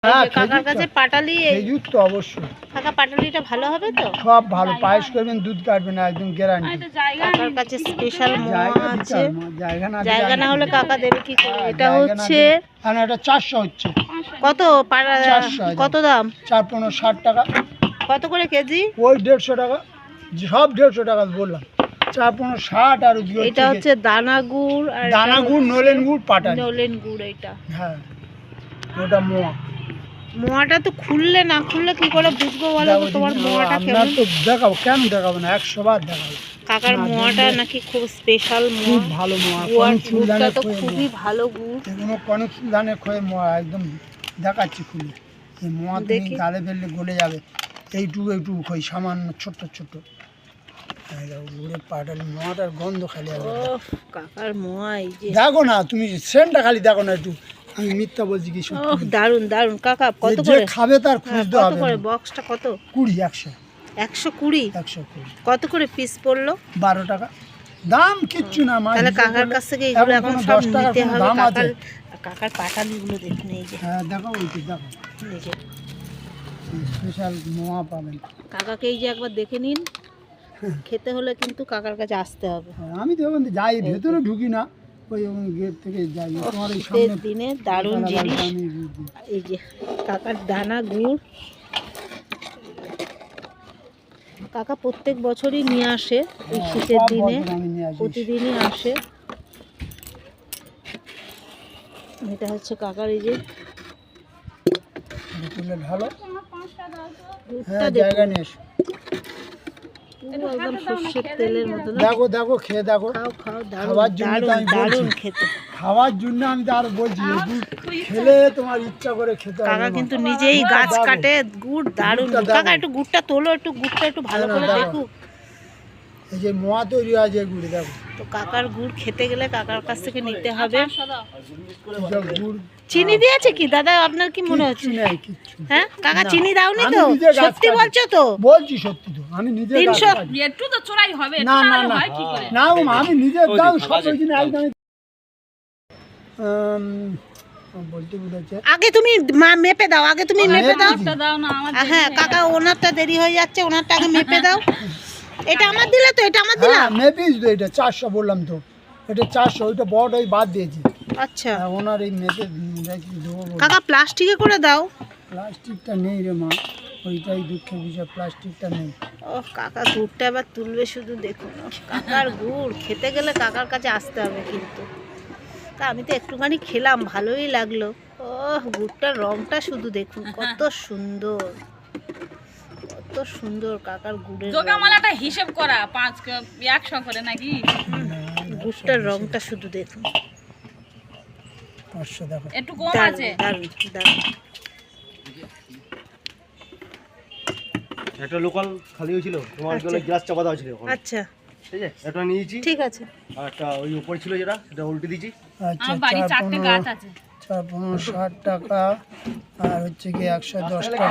কাকার কাছে পাটালি খেজুর তো অবশ্যই। কাকা পাটালিটা ভালো হবে তো? সব ভালো, পায়েস করবেন, দুধ কাটবেন, একদম গ্যারান্টি। কাকার কাছে স্পেশাল মোয়া আছে। জায়গা না হলে কাকা দেবে কি করে? এটা হচ্ছে এটা 400 হচ্ছে। কত কত দাম? 4-15 60 টাকা। কত করে কেজি? ওই 150 টাকা, সব 150 টাকা বললাম। 4-15 60 আর এটা হচ্ছে দানা গুড়, আর দানা গুড়, নলেন গুড়, পাটালি। নলেন গুড় এটা। হ্যাঁ, ওটা মোয়া। মোয়াটা তো খুললে না খুললে কি করে বুঝবো বলো তো তোমার মোয়াটা কেমন? তো দেখাবো, কেন দেখাবো না, 100 বার দেখাবো। কাকার মোয়াটা নাকি খুব স্পেশাল মোয়া, খুব ভালো মোয়া। গুড়টা তো খুবই ভালো গুড়। এগুলো কনক ধানের খয়ে মোয়া, একদম দেখাচ্ছি খুলে। এই মোয়া তুমি গালে ফেললে গলে যাবে। এইটুকু খই, সামান্য ছোট্ট ছোট্ট। গুড়ে পাটালি মোয়াটার গন্ধ খালি হবে। কাকার মোয়া এই যে দেখো না, তুমি সেন্টটা খালি দেখো না একটু। আমি মিথ্যা বলছি কি সত্যি? দারুন দারুন কাকা। কত যে করে খাবে তার খুঁজতে হবে। কত করে বক্সটা? কত? 20 100 120। 120 কত করে পিস পড়লো? 12 টাকা দাম, কিচ্ছু না। তাহলে কাকার কাছ থেকে এগুলো এখন সব নিতে হবে। কাকার পাটালিগুলো দেখুন এই যে। হ্যাঁ দেখো, ওই যে দেখো, এই যে স্পেশাল মোয়া পাবেন। কাকাকে এই যে একবার দেখে নিন। খেতে হলে কিন্তু কাকার কাছে আসতে হবে। আমি তো এখন যাই, ভেতরে ঢুকি না, ওই গেট থেকে যাই। তোমার এই শীতের দিনে দারুণ জিনিস। এই যে কাকার দানা গুড় কাকা প্রত্যেক বছরই নিয়ে আসে। এই শীতের দিনে প্রতিদিনই আসে। এটা হচ্ছে কাকার এই যে ভালো জায়গা নিয়ে একদম সর্ষের তেলের মতো। দেখো দেখো, খেয়ে দেখো। খাও খাও, খাওয়ার জন্য আমি দারুণ খেতে। খাওয়ার জন্য আমি তো আর বলছি, খেলে তোমার ইচ্ছা করে খেতে হবে। কাকা কিন্তু নিজেই গাছ কাটে গুড়, দারুণ। কাকা একটু গুড়টা তোলো, একটু গুড়টা একটু ভালো করে দেখো। এই যে মোয়া তৈরি হয় যে গুড়, দেখো তো কাকার গুড় খেতে গেলে কাকার কাছ থেকে নিতে হবে। গুড় চিনি দিয়েছে কি দাদা? আপনার কি মনে হচ্ছে? হ্যাঁ কাকা, চিনি দাওনি তো? সত্যি বলছো তো? বলছি সত্যি তো, আমি নিজে 300 একটু তো চড়াই হবে। না না না না, আমি নিজে দাও সব ওই দিন একদম বলতে বুঝাচ্ছে। আগে তুমি মেপে দাও, আগে তুমি মেপে দাও। দাও না আমার। হ্যাঁ কাকা, ওনারটা দেরি হয়ে যাচ্ছে, ওনারটা আগে মেপে দাও। এটা আমার দিলে তো? এটা আমার দিলাম। মেপিস তো, এটা 400 বললাম তো, এটা 400। ওইটা বড় ওই বাদ দিয়েছি। আচ্ছা, ওনার এই মেপে দেবো। কাকা প্লাস্টিকে করে দাও। প্লাস্টিকটা নেই রে মা, ওইটাই দুঃখের বিষয়, প্লাস্টিকটা নেই। ও কাকা গুড়টা এবার তুলবে শুধু দেখুন। কাকার গুড় খেতে গেলে কাকার কাছে আসতে হবে কিন্তু। তা আমি তো একটুখানি খেলাম, ভালোই লাগলো। ও গুড়টার রংটা শুধু দেখুন, কত সুন্দর, কত সুন্দর কাকার গুড়ের জোগামালাটা হিসাব করা 100 করে নাকি? গুড়টার রংটা শুধু দেখুন। 500 দেখো, একটু কম আছে। দারুণ দারুণ। একটা লোকাল খালি হয়েছিল, তোমার জন্য গ্লাস চাপা দেওয়া ছিল। আচ্ছা ঠিক আছে, এটা নিয়েছি। ঠিক আছে। আর একটা ওই উপরে ছিল যেটা, সেটা উল্টে দিয়েছি। আচ্ছা, আমার বাড়ি 4টে গাছ আছে। 4-15 60 টাকা, আর হচ্ছে কি 110 টাকা।